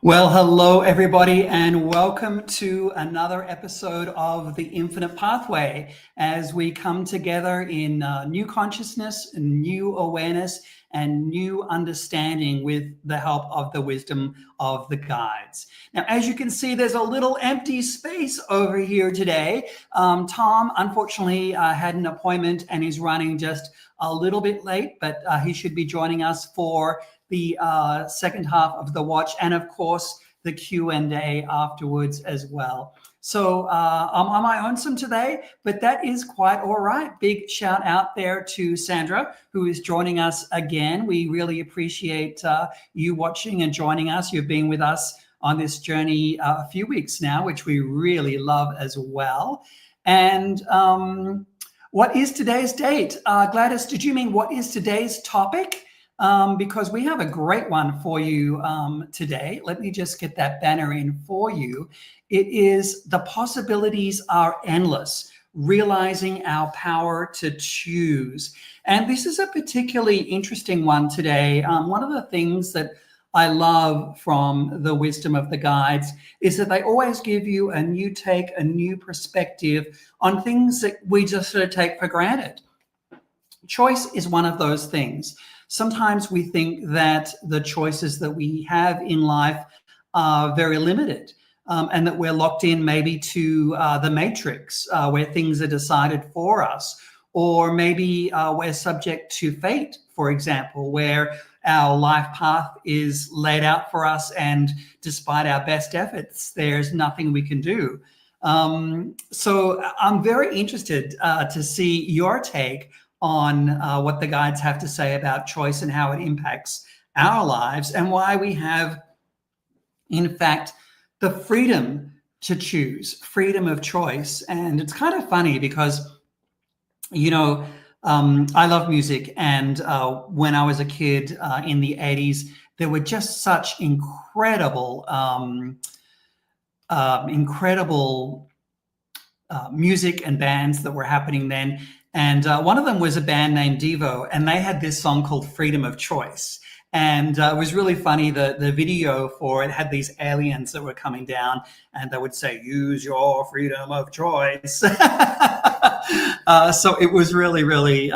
Well, hello, everybody, and welcome to another episode of The Infinite Pathway as we come together in new consciousness, new awareness, and new understanding with the help of the wisdom of the guides. Now, as you can see, there's a little empty space over here today. Tom, unfortunately, had an appointment and is running just a little bit late, but he should be joining us for the second half of the watch, and of course the Q&A afterwards as well. So I'm on my own today, but that is quite all right. Big shout out there to Sandra, who is joining us again. We really appreciate you watching and joining us. You've been with us on this journey a few weeks now, which we really love as well. And what is today's date? Gladys, did you mean what is today's topic? Because we have a great one for you today. Let me just get that banner in for you. It is "The Possibilities Are Endless, Realizing Our Power to Choose." And this is a particularly interesting one today. One of the things that I love from the wisdom of the guides is that they always give you a new take, a new perspective on things that we just sort of take for granted. Choice is one of those things. Sometimes we think that the choices that we have in life are very limited, and that we're locked in maybe to the matrix where things are decided for us, or maybe we're subject to fate, for example, where our life path is laid out for us, and despite our best efforts, there's nothing we can do. So I'm very interested to see your take on what the guides have to say about choice and how it impacts our lives, and why we have, in fact, the freedom to choose, freedom of choice. And it's kind of funny because, you know, I love music, and when I was a kid in the 80s, there were just such incredible music and bands that were happening then. And one of them was a band named Devo, and they had this song called "Freedom of Choice." And it was really funny. The video for it had these aliens that were coming down, and they would say, "Use your freedom of choice." So it was really, really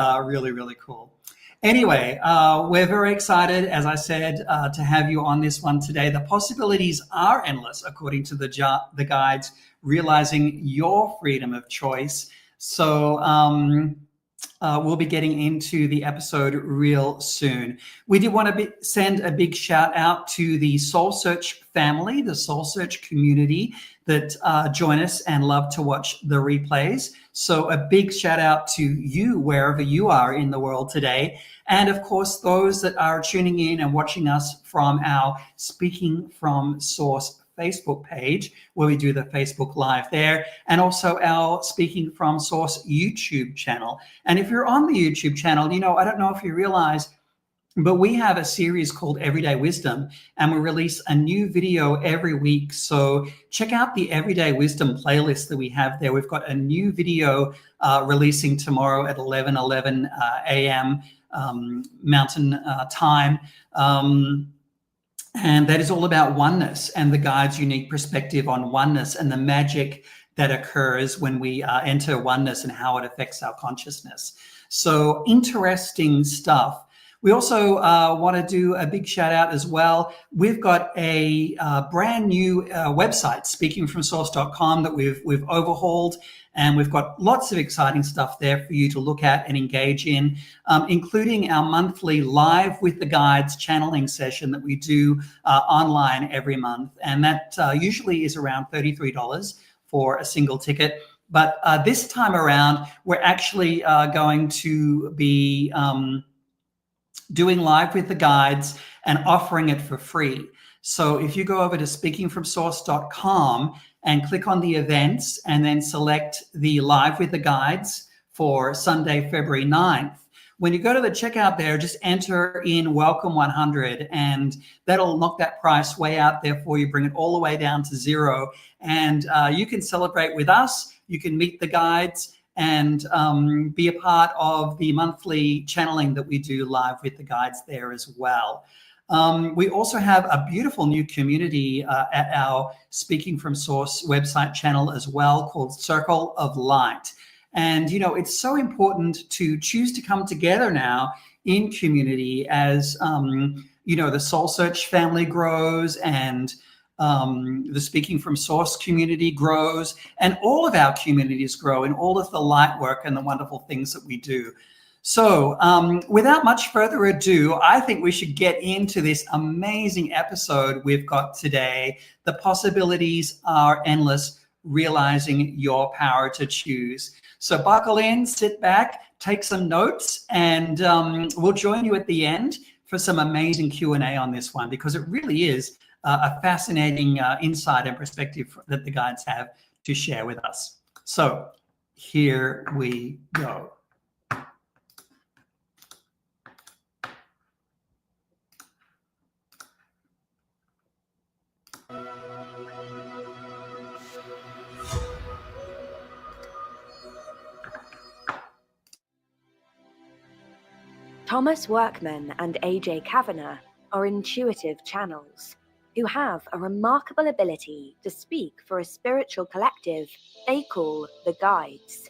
cool. Anyway, we're very excited, as I said, to have you on this one today. The possibilities are endless, according to the guides, realizing your freedom of choice. So we'll be getting into the episode real soon. We did want to send a big shout out to the Soul Search family, the Soul Search community that join us and love to watch the replays. So a big shout out to you wherever you are in the world today. And of course, those that are tuning in and watching us from our Speaking from Source Facebook page, where we do the Facebook Live there, and also our Speaking from Source YouTube channel. And if you're on the YouTube channel, you know, I don't know if you realize, but we have a series called Everyday Wisdom, and we release a new video every week. So check out the Everyday Wisdom playlist that we have there. We've got a new video releasing tomorrow at 11:11 a.m. Mountain Time. And that is all about oneness and the guide's unique perspective on oneness and the magic that occurs when we enter oneness and how it affects our consciousness. So interesting stuff. We also want to do a big shout out as well. We've got a brand new website, speakingfromsource.com, that we've overhauled, and we've got lots of exciting stuff there for you to look at and engage in, including our monthly Live with the Guides channeling session that we do online every month. And that usually is around $33 for a single ticket. But this time around, we're actually going to be doing Live with the Guides and offering it for free. So if you go over to speakingfromsource.com and click on the events and then select the Live with the Guides for Sunday, February 9th, when you go to the checkout there, just enter in Welcome 100, and that'll knock that price way out there for you, bring it all the way down to zero. And you can celebrate with us. You can meet the guides and be a part of the monthly channeling that we do live with the guides there as well. We also have a beautiful new community at our Speaking from Source website channel as well, called Circle of Light. And, you know, it's so important to choose to come together now in community as, you know, the Soul Search family grows, and the Speaking from Source community grows, and all of our communities grow in all of the light work and the wonderful things that we do. So without much further ado, I think we should get into this amazing episode we've got today. The possibilities are endless, realizing your power to choose. So buckle in, sit back, take some notes, and we'll join you at the end for some amazing Q&A on this one, because it really is a fascinating insight and perspective that the guides have to share with us. So Here we go. Thomas Workman and AJ Cavanagh are intuitive channels who have a remarkable ability to speak for a spiritual collective they call the Guides.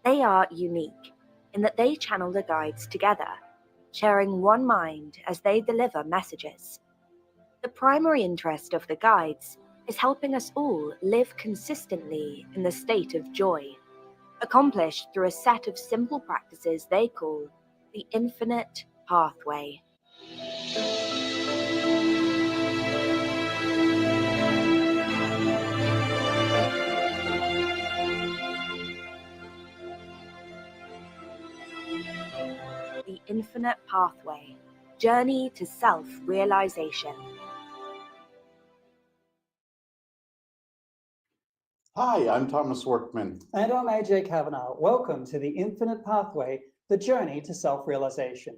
They are unique in that they channel the Guides together, sharing one mind as they deliver messages. The primary interest of the Guides is helping us all live consistently in the state of joy, accomplished through a set of simple practices they call the infinite pathway. The infinite pathway, journey to self-realization. Hi, I'm Thomas Workman. And I'm AJ Cavanagh. Welcome to the Infinite Pathway, the journey to self-realization.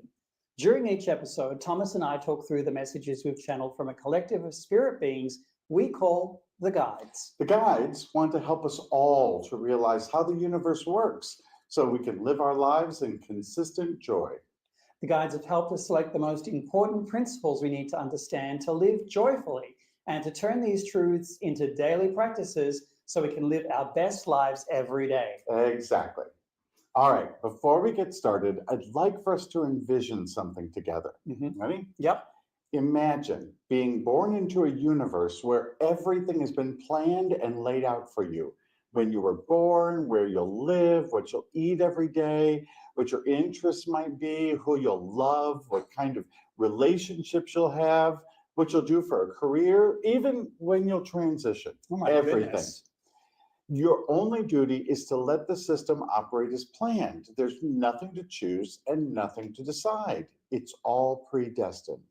During each episode, Thomas and I talk through the messages we've channeled from a collective of spirit beings we call the Guides. The Guides want to help us all to realize how the universe works so we can live our lives in consistent joy. The Guides have helped us select the most important principles we need to understand to live joyfully and to turn these truths into daily practices so we can live our best lives every day. Exactly. All right, before we get started, I'd like for us to envision something together. Ready? Yep. Imagine being born into a universe where everything has been planned and laid out for you. When you were born, where you'll live, what you'll eat every day, what your interests might be, who you'll love, what kind of relationships you'll have, what you'll do for a career, even when you'll transition. Oh my everything. goodness. Your only duty is to let the system operate as planned. There's nothing to choose and nothing to decide. It's all predestined.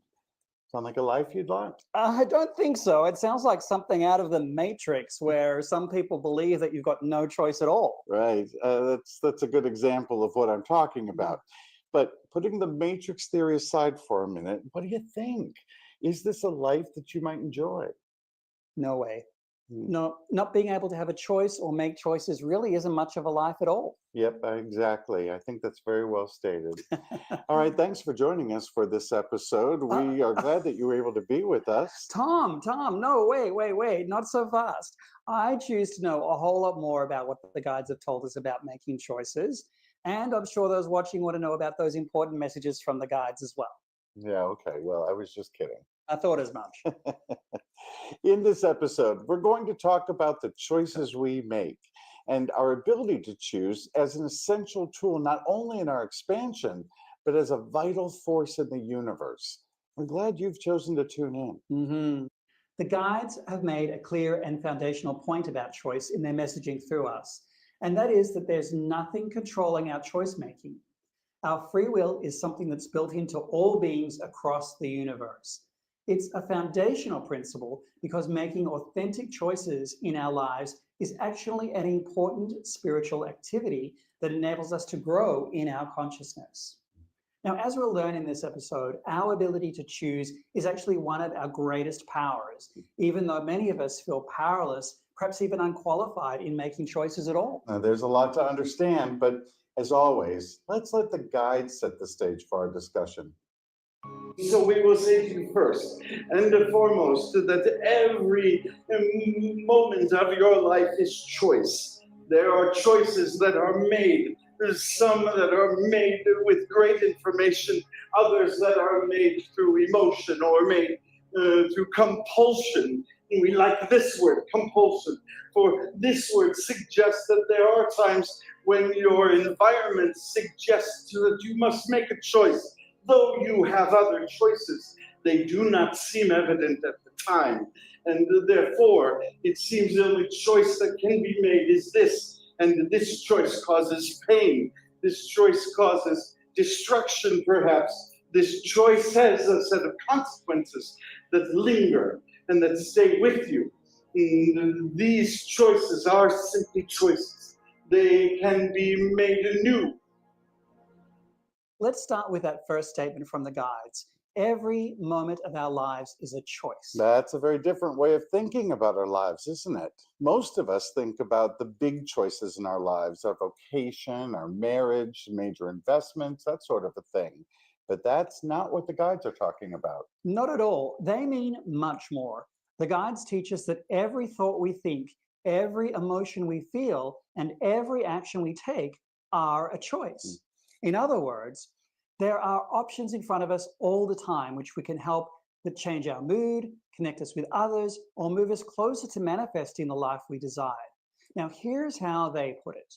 Sound like a life you'd like? I don't think so. It sounds like something out of the Matrix where some people believe that you've got no choice at all. Right. That's a good example of what I'm talking about. But putting the Matrix theory aside for a minute, what do you think? Is this a life that you might enjoy? No way. No, not being able to have a choice or make choices really isn't much of a life at all. Yep, exactly. I think that's very well stated. All right, thanks for joining us for this episode. We are glad that you were able to be with us. Tom, no, wait, not so fast. I choose to know a whole lot more about what the Guides have told us about making choices. And I'm sure those watching want to know about those important messages from the Guides as well. Yeah, okay. Well, I was just kidding. I thought as much. In this episode, we're going to talk about the choices we make and our ability to choose as an essential tool, not only in our expansion, but as a vital force in the universe. I'm glad you've chosen to tune in. The Guides have made a clear and foundational point about choice in their messaging through us, and that is that there's nothing controlling our choice making. Our free will is something that's built into all beings across the universe. It's a foundational principle because making authentic choices in our lives is actually an important spiritual activity that enables us to grow in our consciousness. Now, as we'll learn in this episode, our ability to choose is actually one of our greatest powers, even though many of us feel powerless, perhaps even unqualified in making choices at all. Now, there's a lot to understand, but as always, let's let the Guides set the stage for our discussion. So we will say to you first and foremost that every moment of your life is choice. There are choices that are made. There's some that are made with great information, others that are made through emotion or made through compulsion. We like this word, compulsion, for this word suggests that there are times when your environment suggests that you must make a choice. Though you have other choices, they do not seem evident at the time. And therefore, it seems the only choice that can be made is this. And this choice causes pain. This choice causes destruction, perhaps. This choice has a set of consequences that linger and that stay with you. And these choices are simply choices. they can be made new. Let's start with that first statement from the guides. Every moment of our lives is a choice. That's a very different way of thinking about our lives, isn't it? Most of us think about the big choices in our lives, our vocation, our marriage, major investments, that sort of a thing. But that's not what the guides are talking about. Not at all. They mean much more. The guides teach us that every thought we think, every emotion we feel, and every action we take are a choice. In other words, there are options in front of us all the time which we can help that change our mood, connect us with others, or move us closer to manifesting the life we desire. Now, here's how they put it.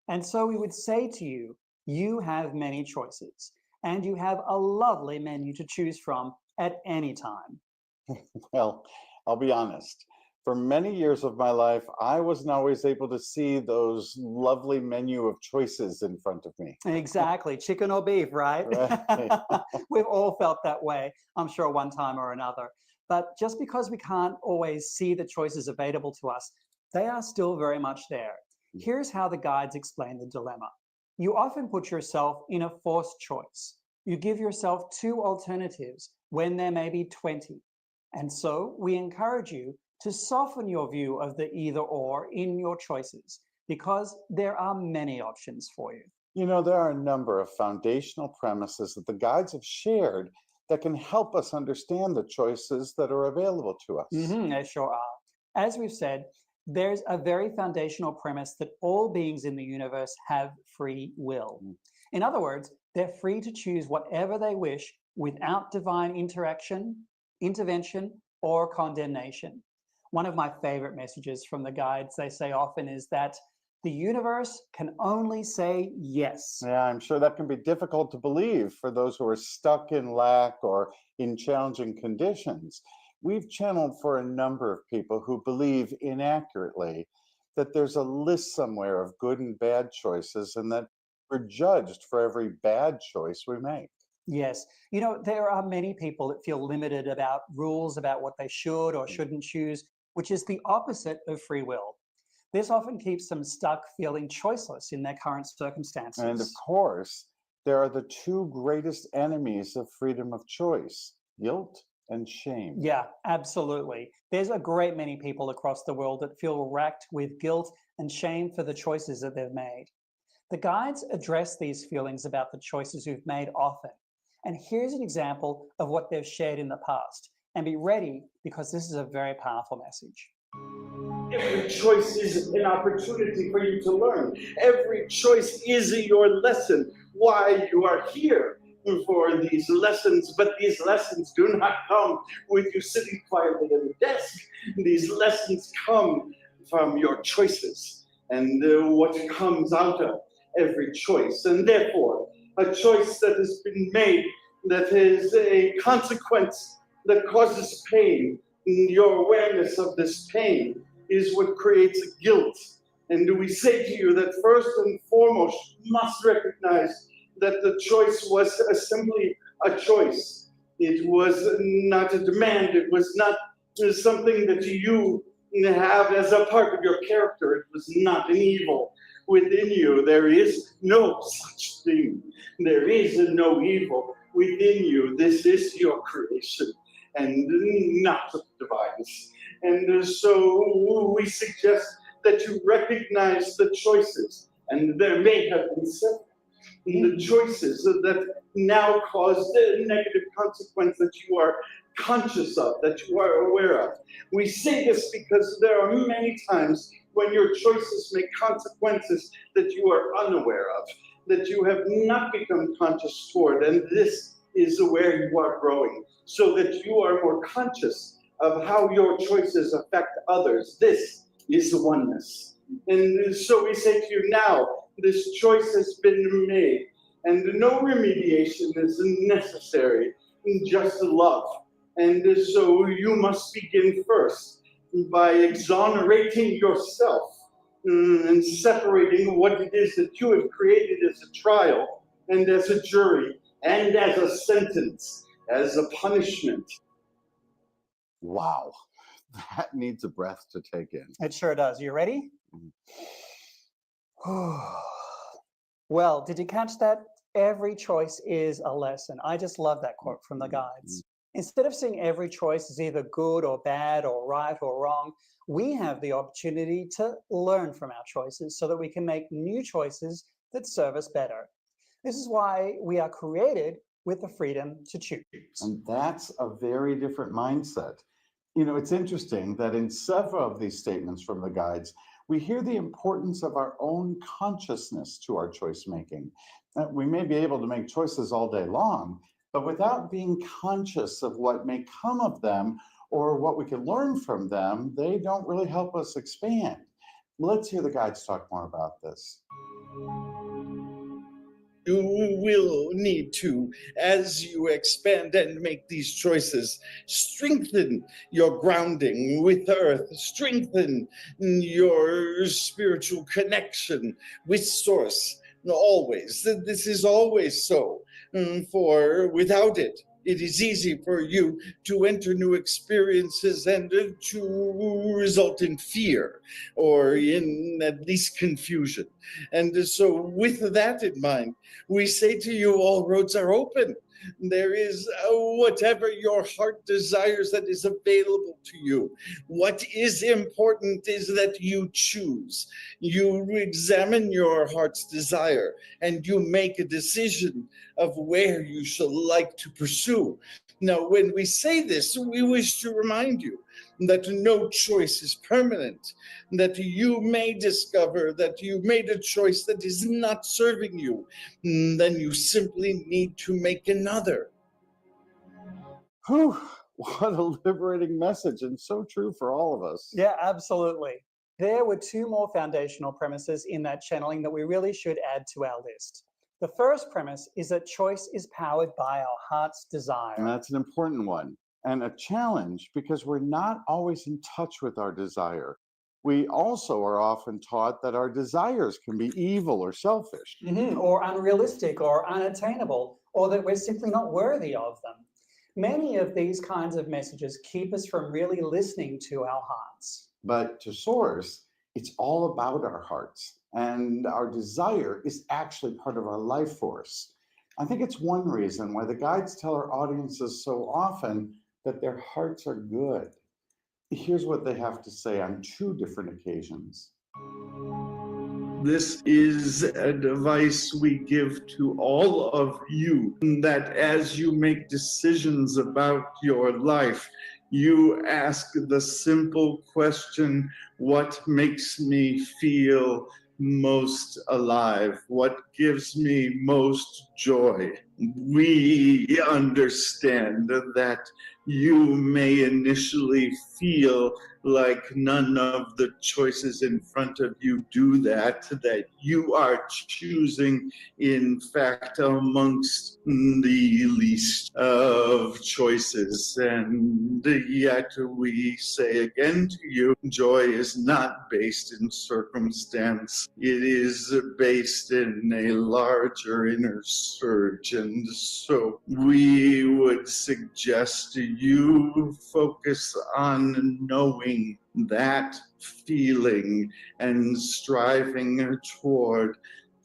And so we would say to you, you have many choices, and you have a lovely menu to choose from at any time. Well, I'll be honest. For many years of my life, I wasn't always able to see those lovely menu of choices in front of me. Exactly. Chicken or beef, right? Right. We've all felt that way, I'm sure, one time or another. But just because we can't always see the choices available to us, they are still very much there. Here's how the guides explain the dilemma. You often put yourself in a forced choice. You give yourself two alternatives when there may be 20. And so we encourage you to soften your view of the either or in your choices, because there are many options for you. You know, there are a number of foundational premises that the guides have shared that can help us understand the choices that are available to us. They sure are. As we've said, there's a very foundational premise that all beings in the universe have free will. In other words, they're free to choose whatever they wish without divine intervention, or condemnation. One of my favorite messages from the guides they say often is that the universe can only say yes. Yeah, I'm sure that can be difficult to believe for those who are stuck in lack or in challenging conditions. We've channeled for a number of people who believe inaccurately that there's a list somewhere of good and bad choices and that we're judged for every bad choice we make. Yes. You know, there are many people that feel limited about rules about what they should or shouldn't choose, which is the opposite of free will. This often keeps them stuck feeling choiceless in their current circumstances. And of course, there are the two greatest enemies of freedom of choice: guilt and shame. Yeah, absolutely. There's a great many people across the world that feel racked with guilt and shame for the choices that they've made. The guides address these feelings about the choices we've made often. And here's an example of what they've shared in the past. And be ready, because this is a very powerful message. Every choice is an opportunity for you to learn. Every choice is your lesson, why you are here for these lessons. But these lessons do not come with you sitting quietly at a desk. These lessons come from your choices and what comes out of every choice. And therefore, a choice that has been made that is a consequence that causes pain, your awareness of this pain is what creates a guilt. And we say to you that first and foremost, you must recognize that the choice was simply a choice. It was not a demand. It was not something that you have as a part of your character. It was not an evil within you. There is no such thing. There is no evil within you. This is your creation and not the divine's. And so we suggest that you recognize the choices, and there may have been several, the choices that now cause the negative consequence that you are conscious of, that you are aware of. We say this because there are many times when your choices make consequences that you are unaware of, that you have not become conscious toward, and this is where you are growing, so that you are more conscious of how your choices affect others. This is the oneness. And so we say to you now, this choice has been made, and no remediation is necessary, just love. And so you must begin first by exonerating yourself and separating what it is that you have created as a trial and as a jury and as a sentence, as a punishment. Wow, that needs a breath to take in. It sure does. You ready? Well, did you catch that? Every choice is a lesson. I just love that quote from the guides. Instead of seeing every choice as either good or bad or right or wrong, we have the opportunity to learn from our choices so that we can make new choices that serve us better. This is why we are created with the freedom to choose. And that's a very different mindset. You know, it's interesting that in several of these statements from the guides, we hear the importance of our own consciousness to our choice making. We may be able to make choices all day long, but without being conscious of what may come of them or what we can learn from them, they don't really help us expand. Let's hear the guides talk more about this. You will need to, as you expand and make these choices, strengthen your grounding with earth, strengthen your spiritual connection with source. Always. This is always so. For without it, it is easy for you to enter new experiences and to result in fear or in at least confusion. And so with that in mind, we say to you, all roads are open. There is whatever your heart desires that is available to you. What is important is that you choose. You examine your heart's desire and you make a decision of where you shall like to pursue. Now, when we say this, we wish to remind you that no choice is permanent, that you may discover that you made a choice that is not serving you, then you simply need to make another. Whew, what a liberating message, and so true for all of us. Yeah, absolutely. There were two more foundational premises in that channeling that we really should add to our list. The first premise is that choice is powered by our heart's desire. And that's an important one, and a challenge because we're not always in touch with our desire. We also are often taught that our desires can be evil or selfish. Or unrealistic or unattainable, or that we're simply not worthy of them. Many of these kinds of messages keep us from really listening to our hearts. But to Source, it's all about our hearts, and our desire is actually part of our life force. I think it's one reason why the guides tell our audiences so often that their hearts are good. Here's what they have to say on two different occasions. This is advice we give to all of you, that as you make decisions about your life, you ask the simple question, what makes me feel most alive? What gives me most joy? We understand that you may initially feel like none of the choices in front of you do that you are choosing, in fact, amongst the least of choices. And yet we say again to you, joy is not based in circumstance. It is based in a larger inner surge. And so we would suggest you focus on knowing that feeling and striving toward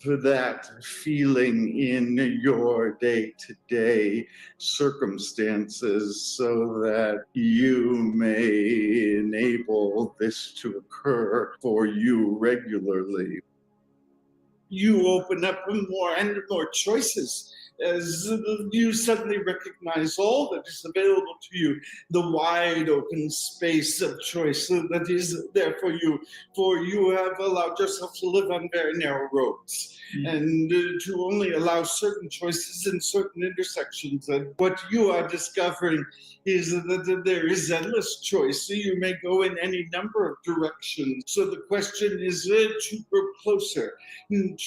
that feeling in your day-to-day circumstances so that you may enable this to occur for you regularly. You open up more and more choices as you suddenly recognize all that is available to you, the wide open space of choice that is there for you have allowed yourself to live on very narrow roads and to only allow certain choices in certain intersections. And what you are discovering is that there is endless choice. So you may go in any number of directions. So the question is to grow closer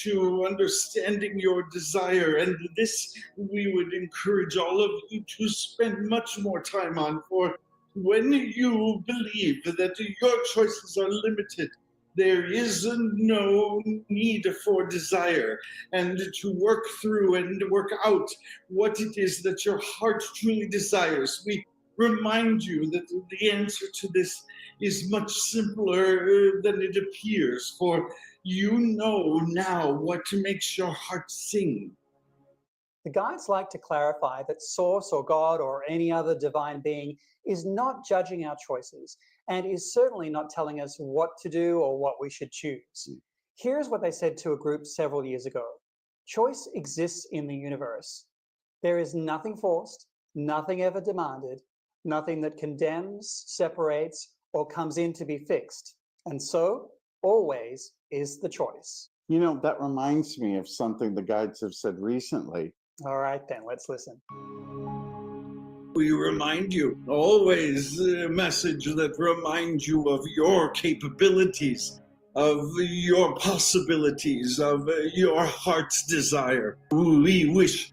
to understanding your desire. And this we would encourage all of you to spend much more time on. For when you believe that your choices are limited, there is no need for desire and to work through and work out what it is that your heart truly desires. We remind you that the answer to this is much simpler than it appears. For You know now what makes your heart sing. The guides like to clarify that Source or God or any other divine being is not judging our choices and is certainly not telling us what to do or what we should choose. Here's what they said to a group several years ago. Choice exists in the universe. There is nothing forced, nothing ever demanded, nothing that condemns, separates, or comes in to be fixed. And so, always is the choice. You know, that reminds me of something the guides have said recently. All right, then, let's listen. We remind you, always a message that reminds you of your capabilities, of your possibilities, of your heart's desire. We wish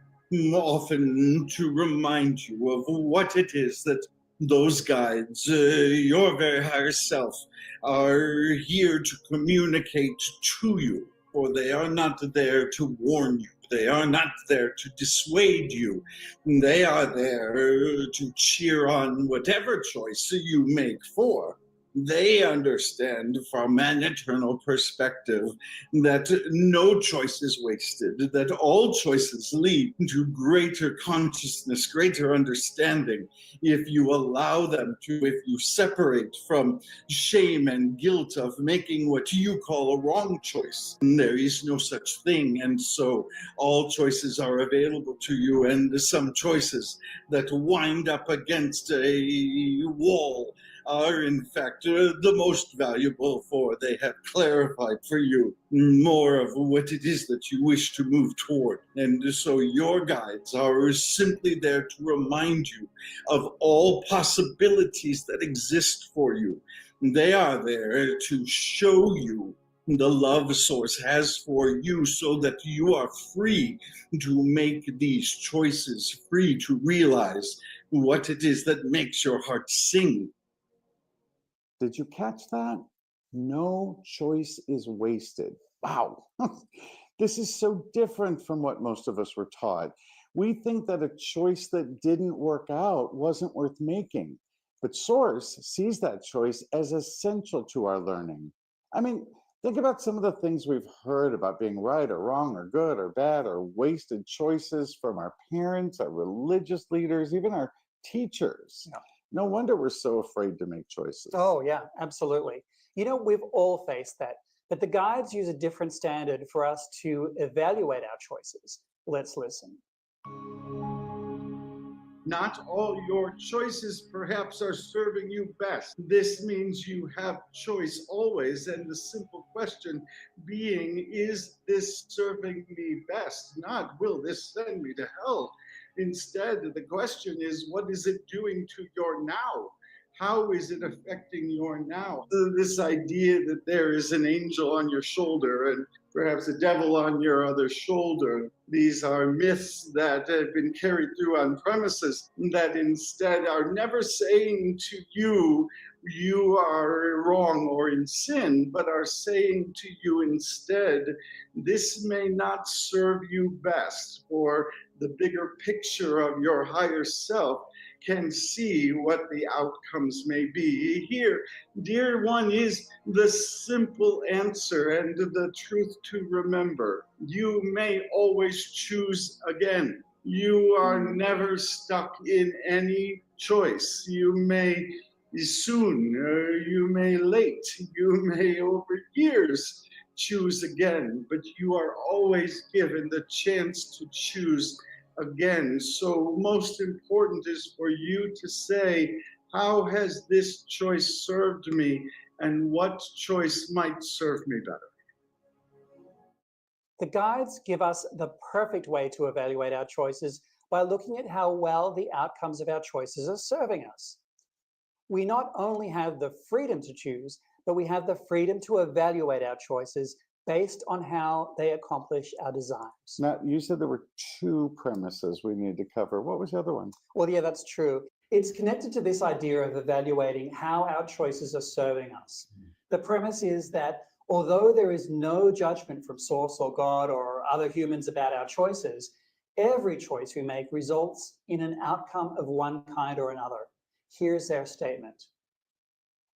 often to remind you of what it is that those guides, your very higher self, are here to communicate to you, for they are not there to warn you. They are not there to dissuade you. They are there to cheer on whatever choice you make for. They understand from an eternal perspective that no choice is wasted, that all choices lead to greater consciousness, greater understanding, if you allow them to, if you separate from shame and guilt of making what you call a wrong choice. There is no such thing, and so all choices are available to you, and some choices that wind up against a wall are in fact the most valuable, for they have clarified for you more of what it is that you wish to move toward. And so your guides are simply there to remind you of all possibilities that exist for you. They are there to show you the love Source has for you, so that you are free to make these choices, free to realize what it is that makes your heart sing. Did you catch that? No choice is wasted. Wow. This is so different from what most of us were taught. We think that a choice that didn't work out wasn't worth making, but Source sees that choice as essential to our learning. I mean, think about some of the things we've heard about being right or wrong or good or bad or wasted choices from our parents, our religious leaders, even our teachers. Yeah. No wonder we're so afraid to make choices. Oh, yeah, absolutely. You know, we've all faced that, but the guides use a different standard for us to evaluate our choices. Let's listen. Not all your choices perhaps are serving you best. This means you have choice always, and the simple question being, is this serving me best? Not, will this send me to hell? Instead, the question is, what is it doing to your now? How is it affecting your now? This idea that there is an angel on your shoulder and perhaps a devil on your other shoulder, these are myths that have been carried through on premises that instead are never saying to you, you are wrong or in sin, but are saying to you instead, this may not serve you best, for the bigger picture of your higher self can see what the outcomes may be. Here, dear one, is the simple answer and the truth to remember. You may always choose again. You are never stuck in any choice. You may soon, you may late, you may over years choose again, but you are always given the chance to choose again. So most important is for you to say, how has this choice served me, and what choice might serve me better? The guides give us the perfect way to evaluate our choices by looking at how well the outcomes of our choices are serving us. We not only have the freedom to choose, but we have the freedom to evaluate our choices based on how they accomplish our desires. Now, you said there were two premises we need to cover. What was the other one? Well, yeah, that's true. It's connected to this idea of evaluating how our choices are serving us. The premise is that although there is no judgment from Source or God or other humans about our choices, every choice we make results in an outcome of one kind or another. Here's their statement.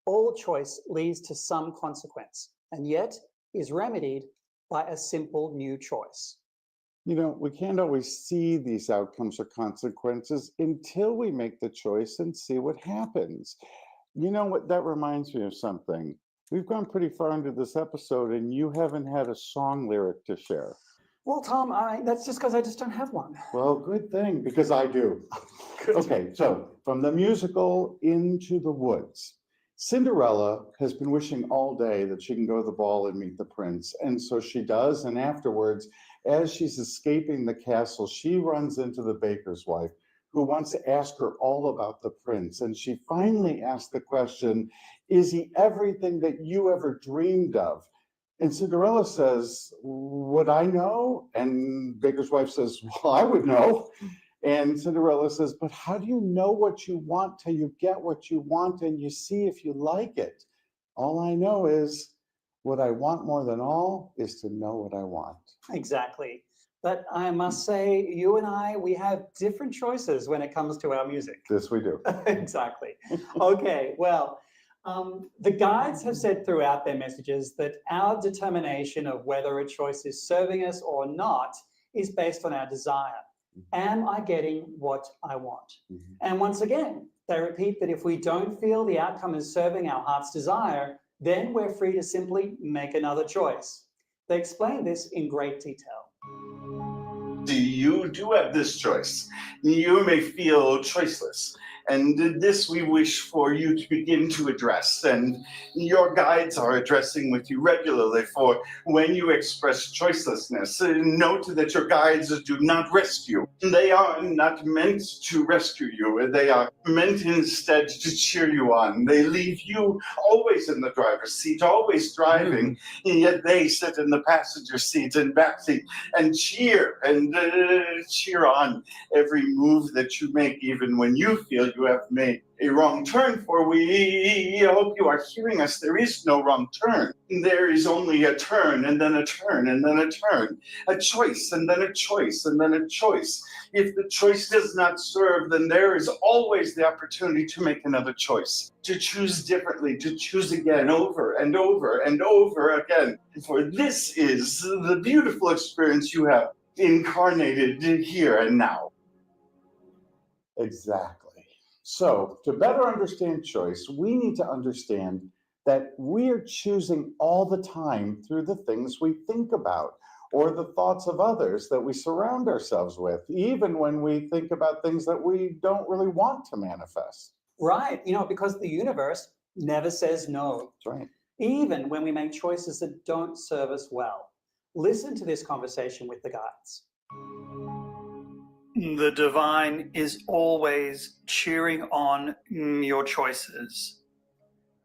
All choice leads to some consequence, and yet is remedied by a simple new choice. You know, we can't always see these outcomes or consequences until we make the choice and see what happens. You know what? That reminds me of something. We've gone pretty far into this episode, and you haven't had a song lyric to share. Well, Tom, that's just because I just don't have one. Well, good thing, because I do. Good. Okay, so from the musical Into the Woods, Cinderella has been wishing all day that she can go to the ball and meet the prince. And so she does. And afterwards, as she's escaping the castle, she runs into the baker's wife, who wants to ask her all about the prince. And she finally asks the question, is he everything that you ever dreamed of? And Cinderella says, would I know? And baker's wife says, well, I would know. And Cinderella says, but how do you know what you want till you get what you want and you see if you like it? All I know is what I want more than all is to know what I want. Exactly. But I must say, you and I, we have different choices when it comes to our music. This we do. Exactly. Okay, well, the guides have said throughout their messages that our determination of whether a choice is serving us or not is based on our desire. Am I getting what I want? Mm-hmm. And once again, they repeat that if we don't feel the outcome is serving our heart's desire, then we're free to simply make another choice. They explain this in great detail. You do have this choice. You may feel choiceless. And this we wish for you to begin to address. And your guides are addressing with you regularly, for when you express choicelessness, note that your guides do not rescue. They are not meant to rescue you. They are meant instead to cheer you on. They leave you always in the driver's seat, always driving, and yet they sit in the passenger seat and back seat and cheer on every move that you make, even when you feel you have made a wrong turn. For we hope you are hearing us. There is no wrong turn. There is only a turn, and then a turn, and then a turn, a choice, and then a choice, and then a choice. If the choice does not serve, then there is always the opportunity to make another choice, to choose differently, to choose again, over and over and over again. For this is the beautiful experience you have incarnated here and now. Exactly. So to better understand choice, we need to understand that we are choosing all the time through the things we think about or the thoughts of others that we surround ourselves with, even when we think about things that we don't really want to manifest. Right, because the universe never says no. That's right. Even when we make choices that don't serve us well. Listen to this conversation with the guides. The divine is always cheering on your choices,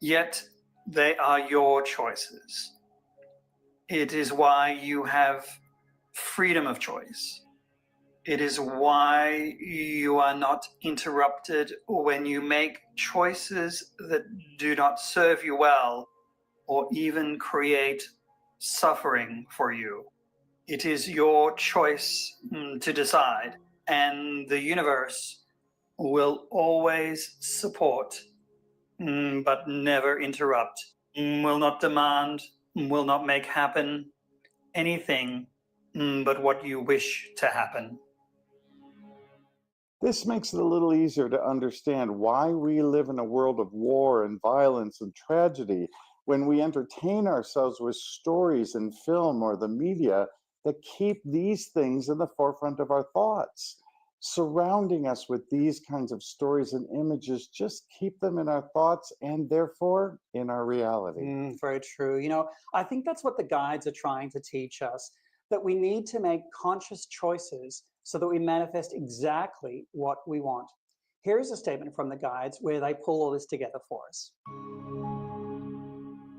yet they are your choices. It is why you have freedom of choice. It is why you are not interrupted when you make choices that do not serve you well or even create suffering for you. It is your choice to decide, and the universe will always support, but never interrupt, will not demand, will not make happen anything but what you wish to happen. This makes it a little easier to understand why we live in a world of war and violence and tragedy when we entertain ourselves with stories and film or the media that keep these things in the forefront of our thoughts. Surrounding us with these kinds of stories and images just keep them in our thoughts and therefore in our reality. Very true. I think that's what the guides are trying to teach us, that we need to make conscious choices so that we manifest exactly what we want. Here's a statement from the guides where they pull all this together for us.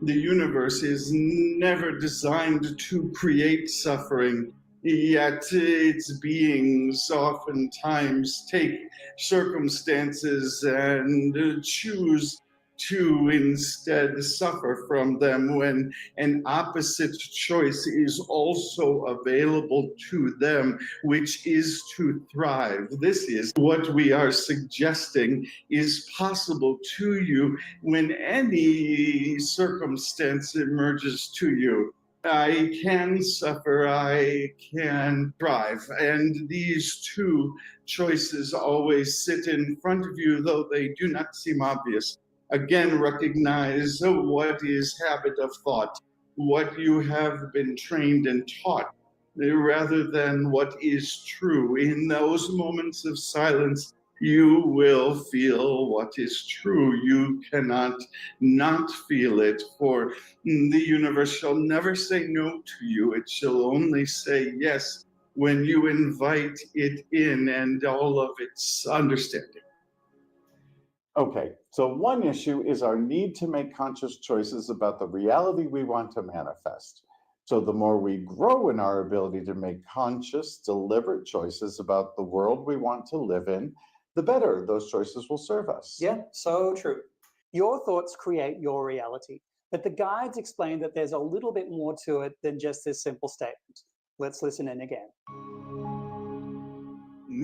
The universe is never designed to create suffering, yet its beings oftentimes take circumstances and choose to instead suffer from them when an opposite choice is also available to them, which is to thrive. This is what we are suggesting is possible to you when any circumstance emerges to you. I can suffer, I can thrive. And these two choices always sit in front of you, though they do not seem obvious. Again, recognize what is habit of thought, what you have been trained and taught, rather than what is true. In those moments of silence, you will feel what is true. You cannot not feel it, for the universe shall never say no to you. It shall only say yes when you invite it in and all of its understanding. Okay, so one issue is our need to make conscious choices about the reality we want to manifest. So the more we grow in our ability to make conscious, deliberate choices about the world we want to live in, the better those choices will serve us. Yeah, so true. Your thoughts create your reality, but the guides explain that there's a little bit more to it than just this simple statement. Let's listen in again.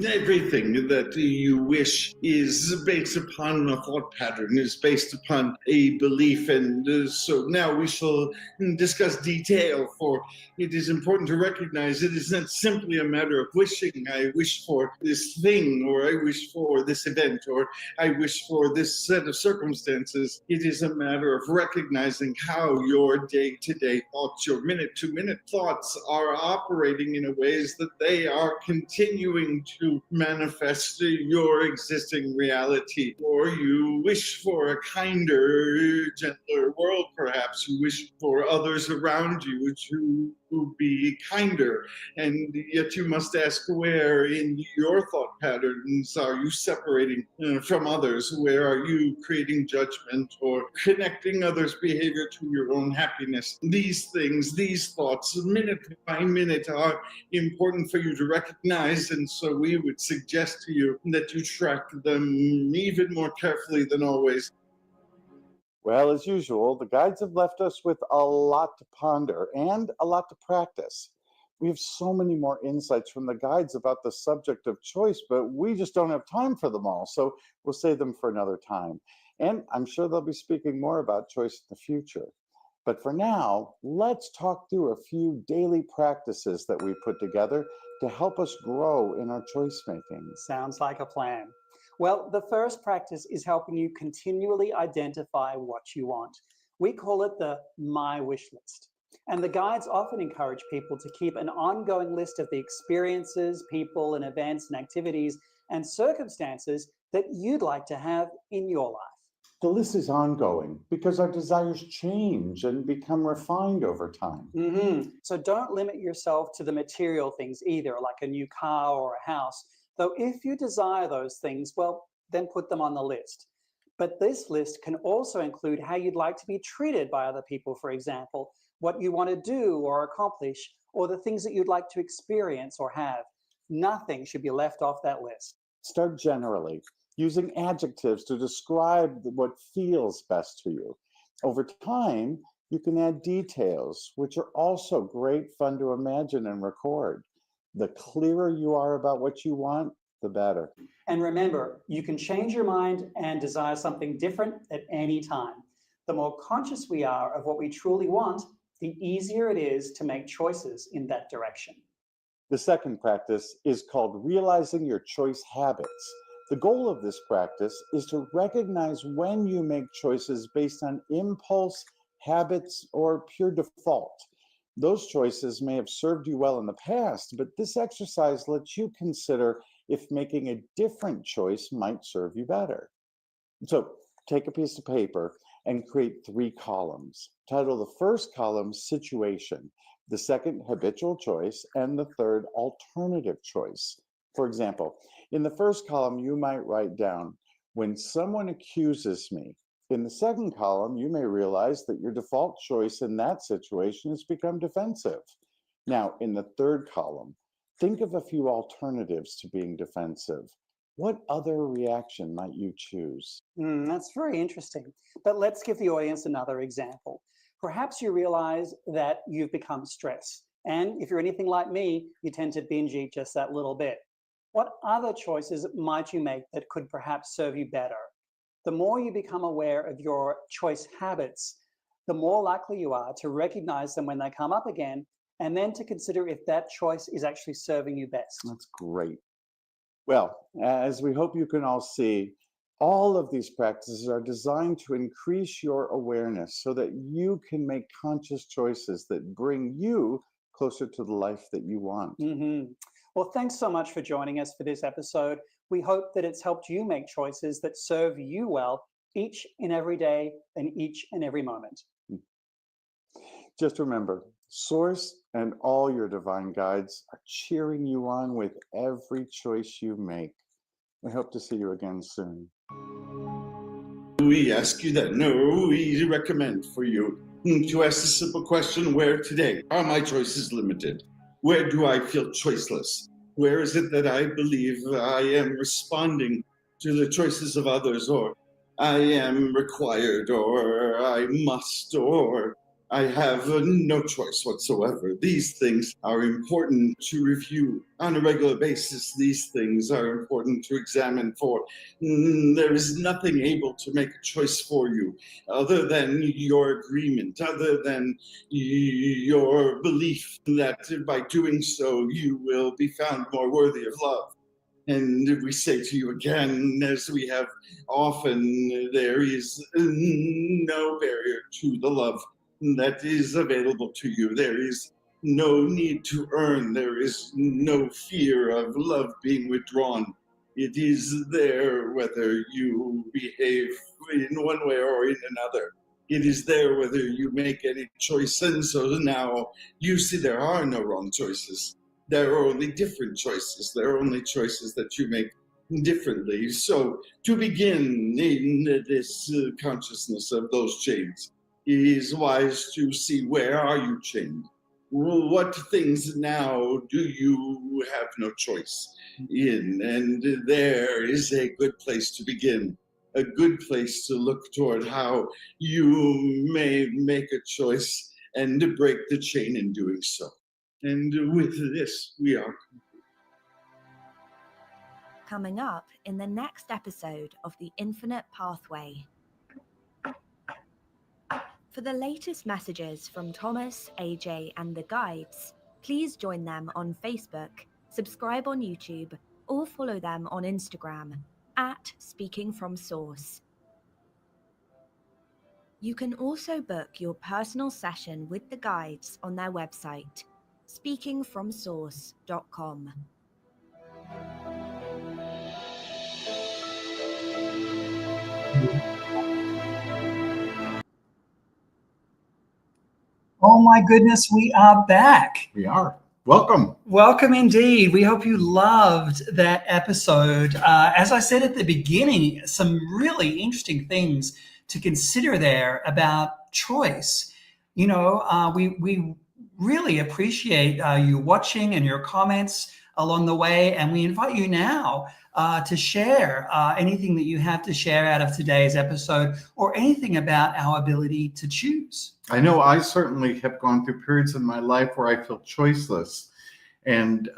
Everything that you wish is based upon a thought pattern, is based upon a belief. And so now we shall discuss detail, for it is important to recognize it is not simply a matter of wishing. I wish for this thing, or I wish for this event, or I wish for this set of circumstances. It is a matter of recognizing how your day-to-day thoughts, your minute-to-minute thoughts are operating in a ways that they are continuing to manifest your existing reality. Or you wish for a kinder, gentler world, perhaps. You wish for others around you to be kinder, and yet you must ask, where in your thought patterns are you separating from others? Where are you creating judgment or connecting others' behavior to your own happiness? These things, these thoughts, minute by minute, are important for you to recognize, and so we would suggest to you that you track them even more carefully than always. Well, as usual, the guides have left us with a lot to ponder and a lot to practice. We have so many more insights from the guides about the subject of choice, but we just don't have time for them all, so we'll save them for another time. And I'm sure they'll be speaking more about choice in the future. But for now, let's talk through a few daily practices that we put together to help us grow in our choice making. Sounds like a plan. Well, the first practice is helping you continually identify what you want. We call it the My Wish List. And the guides often encourage people to keep an ongoing list of the experiences, people, and events and activities and circumstances that you'd like to have in your life. The list is ongoing because our desires change and become refined over time. So don't limit yourself to the material things either, like a new car or a house. Though if you desire those things, well, then put them on the list. But this list can also include how you'd like to be treated by other people, for example, what you want to do or accomplish, or the things that you'd like to experience or have. Nothing should be left off that list. Start generally, using adjectives to describe what feels best to you. Over time, you can add details, which are also great fun to imagine and record. The clearer you are about what you want, the better. And remember, you can change your mind and desire something different at any time. The more conscious we are of what we truly want, the easier it is to make choices in that direction. The second practice is called realizing your choice habits. The goal of this practice is to recognize when you make choices based on impulse, habits, or pure default. Those choices may have served you well in the past, but this exercise lets you consider if making a different choice might serve you better. So take a piece of paper and create 3 columns. Title the first column Situation, the second Habitual Choice, and the third Alternative Choice. For example, in the first column, you might write down, when someone accuses me. In the second column, you may realize that your default choice in that situation has become defensive. Now, in the third column, think of a few alternatives to being defensive. What other reaction might you choose? That's very interesting. But let's give the audience another example. Perhaps you realize that you've become stressed. And if you're anything like me, you tend to binge eat just that little bit. What other choices might you make that could perhaps serve you better? The more you become aware of your choice habits, the more likely you are to recognize them when they come up again, and then to consider if that choice is actually serving you best. That's great. Well, as we hope you can all see, all of these practices are designed to increase your awareness so that you can make conscious choices that bring you closer to the life that you want. Well, thanks so much for joining us for this episode. We hope that it's helped you make choices that serve you well each and every day and each and every moment. Just remember, Source and all your divine guides are cheering you on with every choice you make. We hope to see you again soon. We ask you that. No, we recommend for you to ask the simple question, where today are my choices limited? Where do I feel choiceless? Where is it that I believe I am responding to the choices of others, or I am required, or I must, or I have no choice whatsoever? These things are important to review on a regular basis. These things are important to examine for. There is nothing able to make a choice for you other than your agreement, other than your belief that by doing so you will be found more worthy of love. And we say to you again, as we have often, there is no barrier to the love that is available to you. There is no need to earn. There is no fear of love being withdrawn. It is there whether you behave in one way or in another. It is there whether you make any choice. And so now you see there are no wrong choices. There are only different choices. There are only choices that you make differently. So to begin in this consciousness of those chains, it is wise to see, where are you chained? What things now do you have no choice in? And there is a good place to begin, a good place to look toward how you may make a choice and to break the chain in doing so. And with this, we are Coming up in the next episode of The Infinite Pathway. For the latest messages from Thomas, AJ, and the guides, please join them on Facebook, subscribe on YouTube, or follow them on Instagram at Speaking From Source. You can also book your personal session with the guides on their website, speakingfromsource.com. Oh my goodness, we are back. We are. Welcome. Welcome indeed. We hope you loved that episode. As I said at the beginning, some really interesting things to consider there about choice. You know, we really appreciate you watching and your comments along the way, and we invite you now to share anything that you have to share out of today's episode, or anything about our ability to choose. I know I certainly have gone through periods in my life where I feel choiceless. And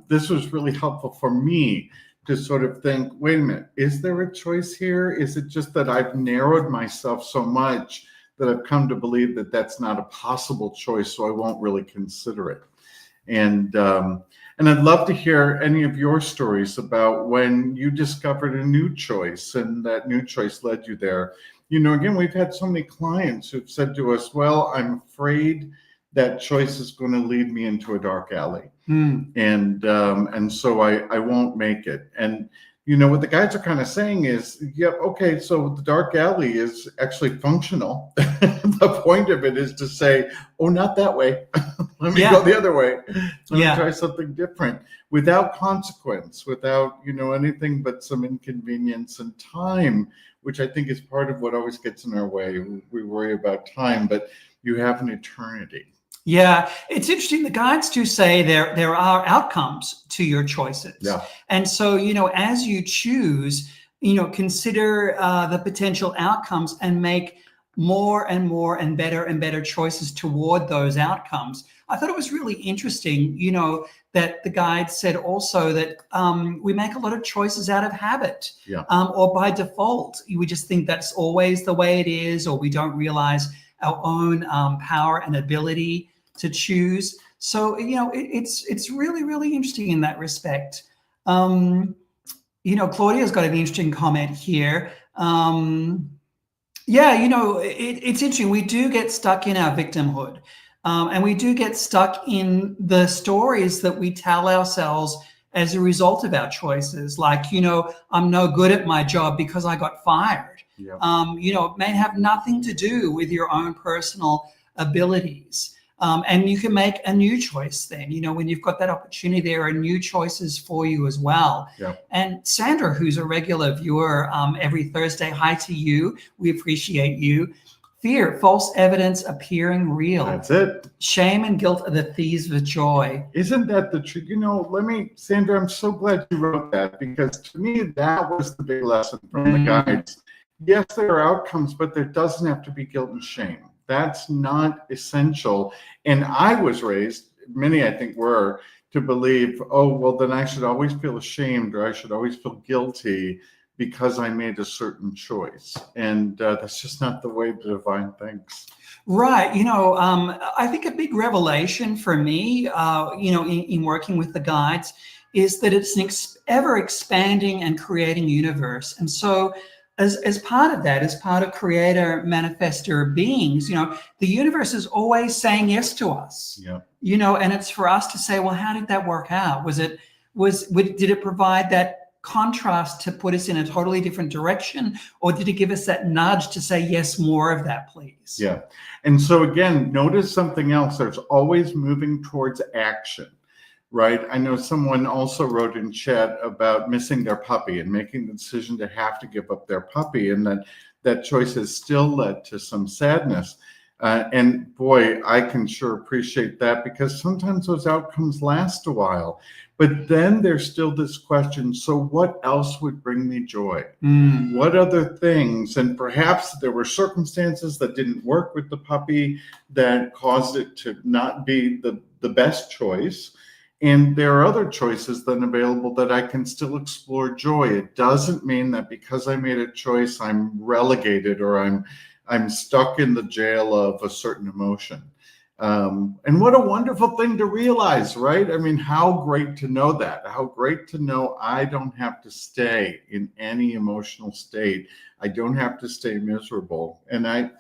this was really helpful for me to sort of think, wait a minute, is there a choice here? Is it just that I've narrowed myself so much that I've come to believe that that's not a possible choice, so I won't really consider it? And I'd love to hear any of your stories about when you discovered a new choice and that new choice led you there. You know, again, we've had so many clients who've said to us, well, I'm afraid that choice is going to lead me into a dark alley. And so I won't make it. And, you know, what the guides are kind of saying is, yeah, okay, so the dark alley is actually functional. The point of it is to say, oh, not that way. Let me go the other way. Let me try something different without consequence, without, you know, anything but some inconvenience and time, which I think is part of what always gets in our way. We worry about time, but you have an eternity. Yeah, it's interesting. The guides do say there are outcomes to your choices. Yeah. And so, you know, as you choose, you know, consider the potential outcomes and make more and more and better choices toward those outcomes. I thought it was really interesting, you know, that the guide said also that we make a lot of choices out of habit, or by default. We just think that's always the way it is, or we don't realize our own power and ability to choose. So, it's really, really interesting in that respect. Claudia's got an interesting comment here. It's interesting. We do get stuck in our victimhood. And we do get stuck in the stories that we tell ourselves as a result of our choices. Like, I'm no good at my job because I got fired. Yeah. It may have nothing to do with your own personal abilities. And you can make a new choice then, when you've got that opportunity, there are new choices for you as well. Yeah. And Sandra, who's a regular viewer every Thursday, hi to you. We appreciate you. Fear, false evidence appearing real. That's it. Shame and guilt are the thieves of joy. Isn't that the truth? Sandra, I'm so glad you wrote that, because to me, that was the big lesson from the guides. Yes, there are outcomes, but there doesn't have to be guilt and shame. That's not essential. And I was raised, many I think were, to believe, oh, well, then I should always feel ashamed, or I should always feel guilty because I made a certain choice. And that's just not the way the divine thinks. Right. I think a big revelation for me, in working with the guides, is that it's an ever expanding and creating universe. And so as part of that, as part of creator manifestor beings, the universe is always saying yes to us. Yeah. And it's for us to say, well, how did that work out? Did it provide that contrast to put us in a totally different direction, or did it give us that nudge to say, yes, more of that, please? Yeah. And so again, notice something else. There's always moving towards action, right? I know someone also wrote in chat about missing their puppy and making the decision to have to give up their puppy, and that choice has still led to some sadness. And boy, I can sure appreciate that, because sometimes those outcomes last a while. But then there's still this question, so what else would bring me joy? What other things? And perhaps there were circumstances that didn't work with the puppy that caused it to not be the best choice. And there are other choices then available that I can still explore joy. It doesn't mean that because I made a choice, I'm relegated, or I'm stuck in the jail of a certain emotion. And what a wonderful thing to realize, right? I mean, how great to know that. How great to know I don't have to stay in any emotional state. I don't have to stay miserable. And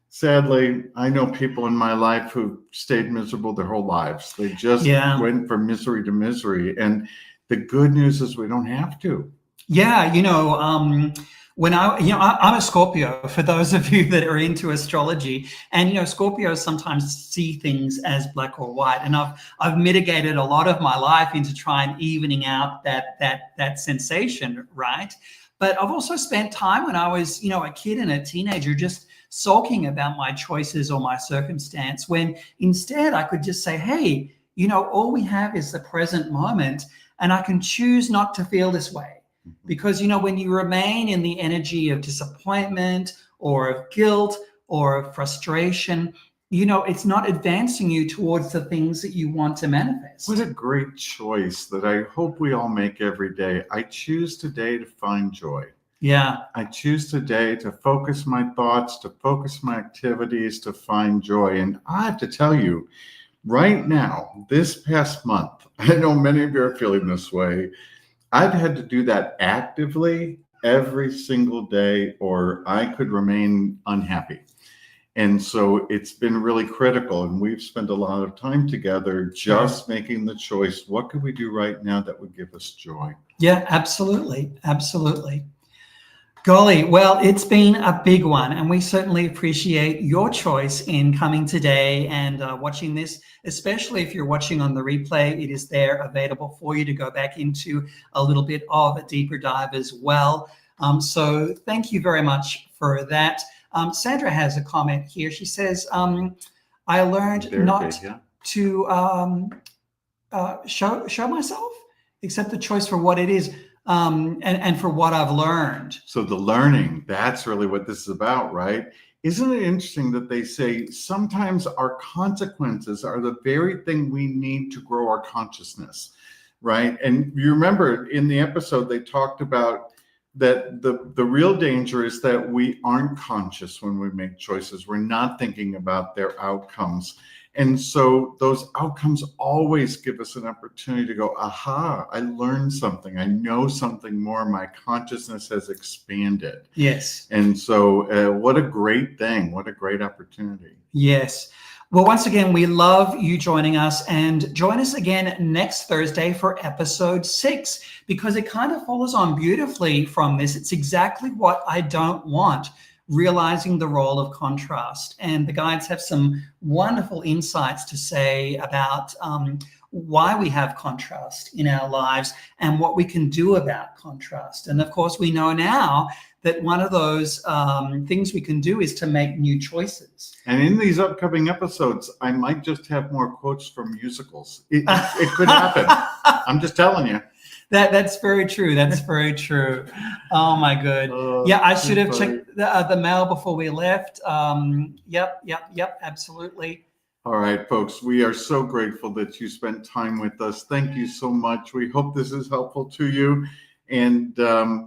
sadly, I know people in my life who stayed miserable their whole lives. They just went from misery to misery. And the good news is we don't have to. Yeah, when I'm a Scorpio, for those of you that are into astrology, and Scorpios sometimes see things as black or white, and I've mitigated a lot of my life into trying evening out that sensation, right? But I've also spent time when I was a kid and a teenager just sulking about my choices or my circumstance, when instead I could just say, hey, all we have is the present moment, and I can choose not to feel this way. Because, when you remain in the energy of disappointment or of guilt or of frustration, it's not advancing you towards the things that you want to manifest. What a great choice that I hope we all make every day. I choose today to find joy. Yeah. I choose today to focus my thoughts, to focus my activities, to find joy. And I have to tell you, right now, this past month, I know many of you are feeling this way. I've had to do that actively every single day, or I could remain unhappy. And so it's been really critical. And we've spent a lot of time together just making the choice. What could we do right now that would give us joy? Yeah, absolutely. Absolutely. Golly, well, it's been a big one, and we certainly appreciate your choice in coming today and watching this, especially if you're watching on the replay. It is there available for you to go back into a little bit of a deeper dive as well. So thank you very much for that. Sandra has a comment here. She says, I learned to show myself, accept the choice for what it is. And for what I've learned. So the learning, that's really what this is about, right? Isn't it interesting that they say sometimes our consequences are the very thing we need to grow our consciousness, right? And you remember in the episode, they talked about that the real danger is that we aren't conscious when we make choices. We're not thinking about their outcomes. And so those outcomes always give us an opportunity to go, aha, I learned something. I know something more. My consciousness has expanded. Yes. And so what a great thing. What a great opportunity. Yes. Well, once again, we love you joining us, and join us again next Thursday for episode 6, because it kind of follows on beautifully from this. It's exactly what I don't want, realizing the role of contrast. And the guides have some wonderful insights to say about why we have contrast in our lives and what we can do about contrast. And of course, we know now that one of those things we can do is to make new choices. And in these upcoming episodes, I might just have more quotes from musicals. It could happen. I'm just telling you. That's very true. That's very true. Oh my good. Yeah, I should have checked the mail before we left. Yep, absolutely. All right, folks, we are so grateful that you spent time with us. Thank you so much. We hope this is helpful to you. And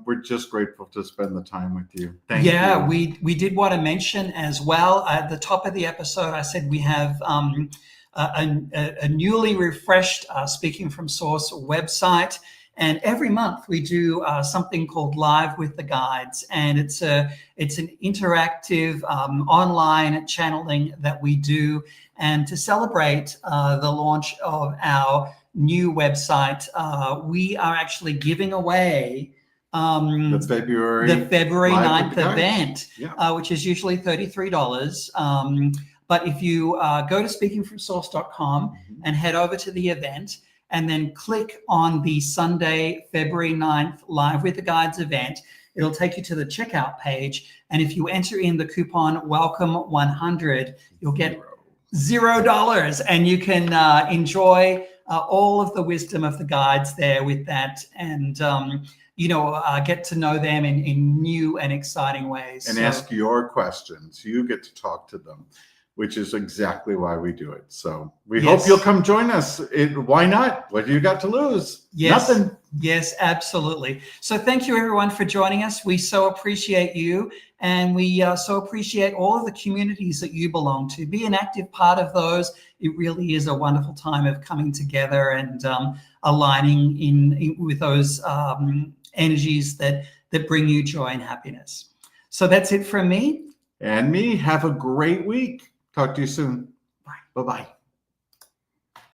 we're just grateful to spend the time with you. Thank you. Yeah, we did want to mention as well, at the top of the episode, I said we have a newly refreshed Speaking from Source website. And every month we do something called Live with the Guides, and it's an interactive online channeling that we do. And to celebrate the launch of our new website, we are actually giving away the February 9th event, yeah. Which is usually $33. But if you go to speakingfromsource.com and head over to the event, and then click on the Sunday, February 9th Live with the Guides event, it'll take you to the checkout page. And if you enter in the coupon WELCOME100, you'll get $0, and you can enjoy all of the wisdom of the guides there with that, and get to know them in new and exciting ways. And ask your questions. You get to talk to them, which is exactly why we do it. So we hope you'll come join us. Why not? What do you got to lose? Yes. Nothing. Yes, absolutely. So thank you, everyone, for joining us. We so appreciate you, and we so appreciate all of the communities that you belong to. Be an active part of those. It really is a wonderful time of coming together and aligning in with those energies that bring you joy and happiness. So that's it from me. And me. Have a great week. Talk to you soon. Bye. Bye-bye.